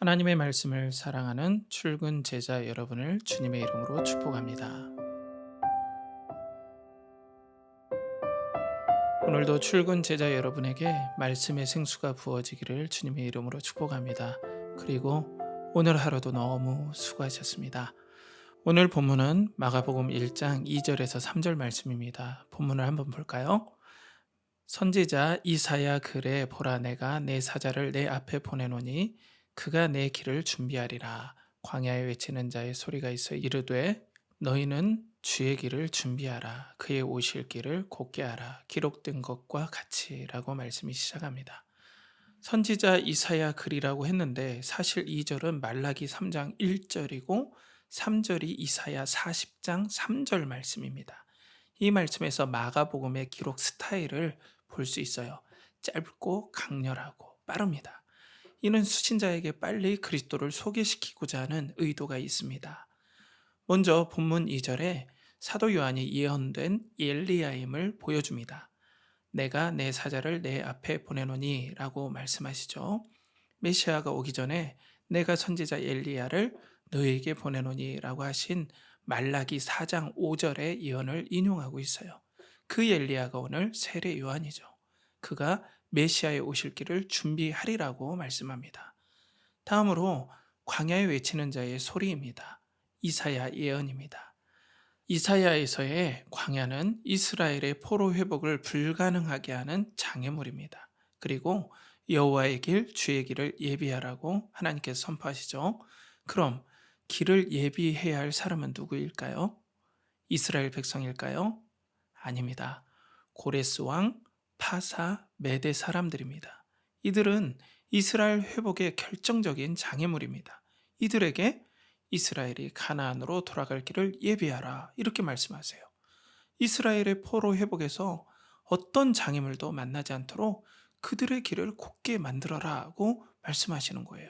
하나님의 말씀을 사랑하는 출근 제자 여러분을 주님의 이름으로 축복합니다. 오늘도 출근 제자 여러분에게 말씀의 생수가 부어지기를 주님의 이름으로 축복합니다. 그리고 오늘 하루도 너무 수고하셨습니다. 오늘 본문은 마가복음 1장 2절에서 3절 말씀입니다. 본문을 한번 볼까요? 선지자 이사야 글에 보라 내가 내 사자를 내 앞에 보내노니 그가 내 길을 준비하리라. 광야에 외치는 자의 소리가 있어 이르되 너희는 주의 길을 준비하라. 그의 오실 길을 곧게 하라. 기록된 것과 같이라고 말씀이 시작합니다. 선지자 이사야 글이라고 했는데 사실 2절은 말라기 3장 1절이고 3절이 이사야 40장 3절 말씀입니다. 이 말씀에서 마가복음의 기록 스타일을 볼 수 있어요. 짧고 강렬하고 빠릅니다. 이는 수신자에게 빨리 그리스도를 소개시키고자 하는 의도가 있습니다. 먼저 본문 2절에 사도 요한이 예언된 엘리야임을 보여줍니다. 내가 내 사자를 내 앞에 보내노니 라고 말씀하시죠. 메시아가 오기 전에 내가 선지자 엘리야를 너에게 보내노니 라고 하신 말라기 4장 5절의 예언을 인용하고 있어요. 그 엘리야가 오늘 세례 요한이죠. 그가 메시아의 오실 길을 준비하리라고 말씀합니다. 다음으로 광야에 외치는 자의 소리입니다. 이사야 예언입니다. 이사야에서의 광야는 이스라엘의 포로 회복을 불가능하게 하는 장애물입니다. 그리고 여호와의 길, 주의 길을 예비하라고 하나님께서 선포하시죠. 그럼 길을 예비해야 할 사람은 누구일까요? 이스라엘 백성일까요? 아닙니다. 고레스 왕, 파사, 메대 사람들입니다. 이들은 이스라엘 회복의 결정적인 장애물입니다. 이들에게 이스라엘이 가나안으로 돌아갈 길을 예비하라 이렇게 말씀하세요. 이스라엘의 포로 회복에서 어떤 장애물도 만나지 않도록 그들의 길을 곧게 만들어라고 말씀하시는 거예요.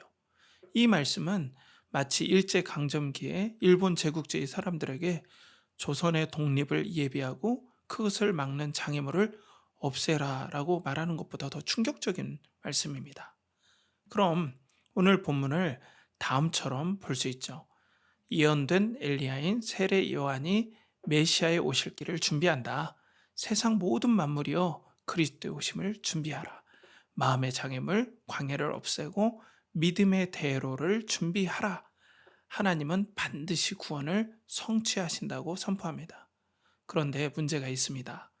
이 말씀은 마치 일제강점기에 일본 제국주의 사람들에게 조선의 독립을 예비하고 그것을 막는 장애물을 없애라라고 말하는 것보다 더 충격적인 말씀입니다. 그럼 오늘 본문을 다음처럼 볼 수 있죠. 예언된 엘리야인 세례 요한이 메시아의 오실 길을 준비한다. 세상 모든 만물이여 그리스도의 오심을 준비하라. 마음의 장애물, 광해를 없애고 믿음의 대로를 준비하라. 하나님은 반드시 구원을 성취하신다고 선포합니다. 그런데 문제가 있습니다.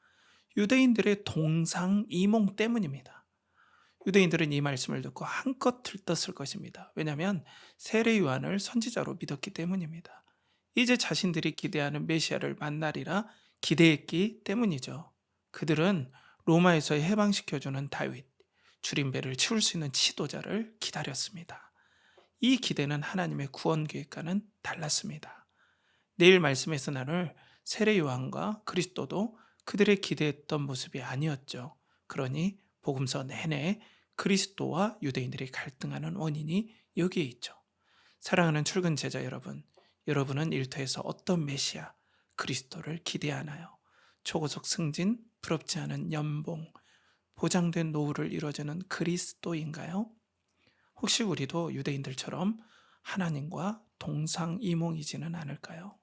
유대인들의 동상이몽 때문입니다. 유대인들은 이 말씀을 듣고 한껏 들떴을 것입니다. 왜냐하면 세례 요한을 선지자로 믿었기 때문입니다. 이제 자신들이 기대하는 메시아를 만나리라 기대했기 때문이죠. 그들은 로마에서 해방시켜주는 다윗, 줄임배를 치울 수 있는 지도자를 기다렸습니다. 이 기대는 하나님의 구원 계획과는 달랐습니다. 내일 말씀에서 나눌 세례 요한과 그리스도도 그들의 기대했던 모습이 아니었죠. 그러니 복음서 내내 그리스도와 유대인들이 갈등하는 원인이 여기에 있죠. 사랑하는 출근 제자 여러분, 여러분은 일터에서 어떤 메시아, 그리스도를 기대하나요? 초고속 승진, 부럽지 않은 연봉, 보장된 노후를 이루어주는 그리스도인가요? 혹시 우리도 유대인들처럼 하나님과 동상이몽이지는 않을까요?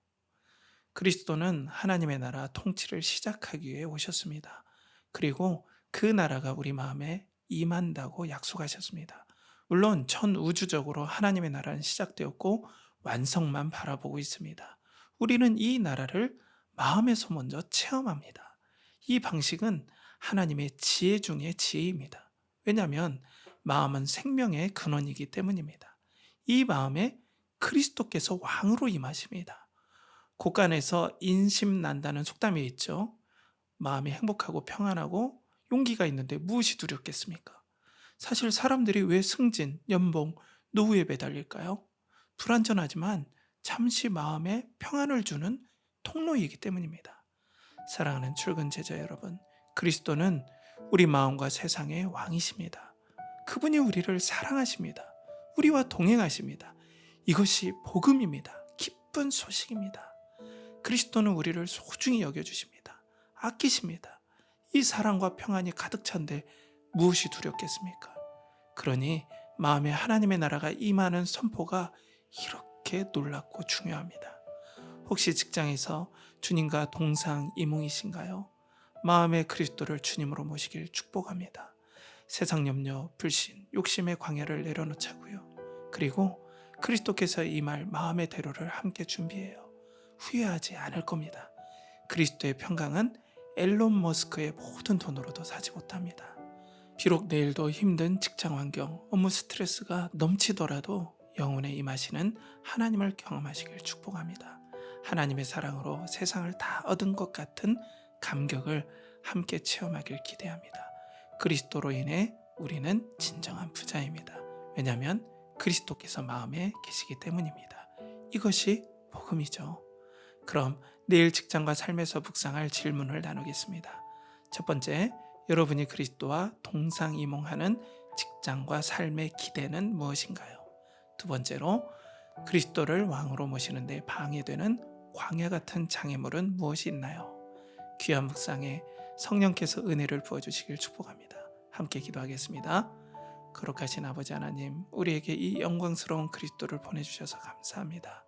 그리스도는 하나님의 나라 통치를 시작하기 위해 오셨습니다. 그리고 그 나라가 우리 마음에 임한다고 약속하셨습니다. 물론 전우주적으로 하나님의 나라는 시작되었고 완성만 바라보고 있습니다. 우리는 이 나라를 마음에서 먼저 체험합니다. 이 방식은 하나님의 지혜 중의 지혜입니다. 왜냐하면 마음은 생명의 근원이기 때문입니다. 이 마음에 그리스도께서 왕으로 임하십니다. 곳간에서 인심난다는 속담이 있죠. 마음이 행복하고 평안하고 용기가 있는데 무엇이 두렵겠습니까? 사실 사람들이 왜 승진, 연봉, 노후에 매달릴까요? 불완전하지만 잠시 마음에 평안을 주는 통로이기 때문입니다. 사랑하는 출근 제자 여러분, 그리스도는 우리 마음과 세상의 왕이십니다. 그분이 우리를 사랑하십니다. 우리와 동행하십니다. 이것이 복음입니다. 기쁜 소식입니다. 그리스도는 우리를 소중히 여겨주십니다. 아끼십니다. 이 사랑과 평안이 가득 찬데 무엇이 두렵겠습니까? 그러니 마음에 하나님의 나라가 임하는 선포가 이렇게 놀랍고 중요합니다. 혹시 직장에서 주님과 동상이몽이신가요? 마음의 그리스도를 주님으로 모시길 축복합니다. 세상 염려, 불신, 욕심의 광야를 내려놓자고요. 그리고 그리스도께서 임할 마음의 대로를 함께 준비해요. 후회하지 않을 겁니다. 그리스도의 평강은 앨런 머스크의 모든 돈으로도 사지 못합니다. 비록 내일도 힘든 직장 환경, 업무 스트레스가 넘치더라도 영혼에 임하시는 하나님을 경험하시길 축복합니다. 하나님의 사랑으로 세상을 다 얻은 것 같은 감격을 함께 체험하길 기대합니다. 그리스도로 인해 우리는 진정한 부자입니다. 왜냐하면 그리스도께서 마음에 계시기 때문입니다. 이것이 복음이죠. 그럼 내일 직장과 삶에서 묵상할 질문을 나누겠습니다. 첫 번째, 여러분이 그리스도와 동상이몽하는 직장과 삶의 기대는 무엇인가요? 두 번째로, 그리스도를 왕으로 모시는 데 방해되는 광야 같은 장애물은 무엇이 있나요? 귀한 묵상에 성령께서 은혜를 부어주시길 축복합니다. 함께 기도하겠습니다. 거룩하신 아버지 하나님, 우리에게 이 영광스러운 그리스도를 보내주셔서 감사합니다.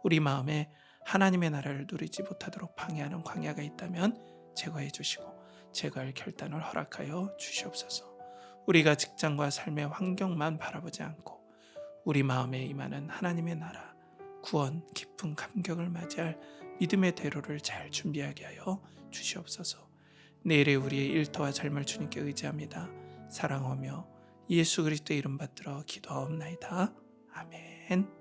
우리 마음에 하나님의 나라를 누리지 못하도록 방해하는 광야가 있다면 제거해 주시고 제거할 결단을 허락하여 주시옵소서. 우리가 직장과 삶의 환경만 바라보지 않고 우리 마음에 임하는 하나님의 나라, 구원, 기쁨, 감격을 맞이할 믿음의 대로를 잘 준비하게 하여 주시옵소서. 내일의 우리의 일터와 삶을 주님께 의지합니다. 사랑하며 예수 그리스도의 이름 받들어 기도하옵나이다. 아멘.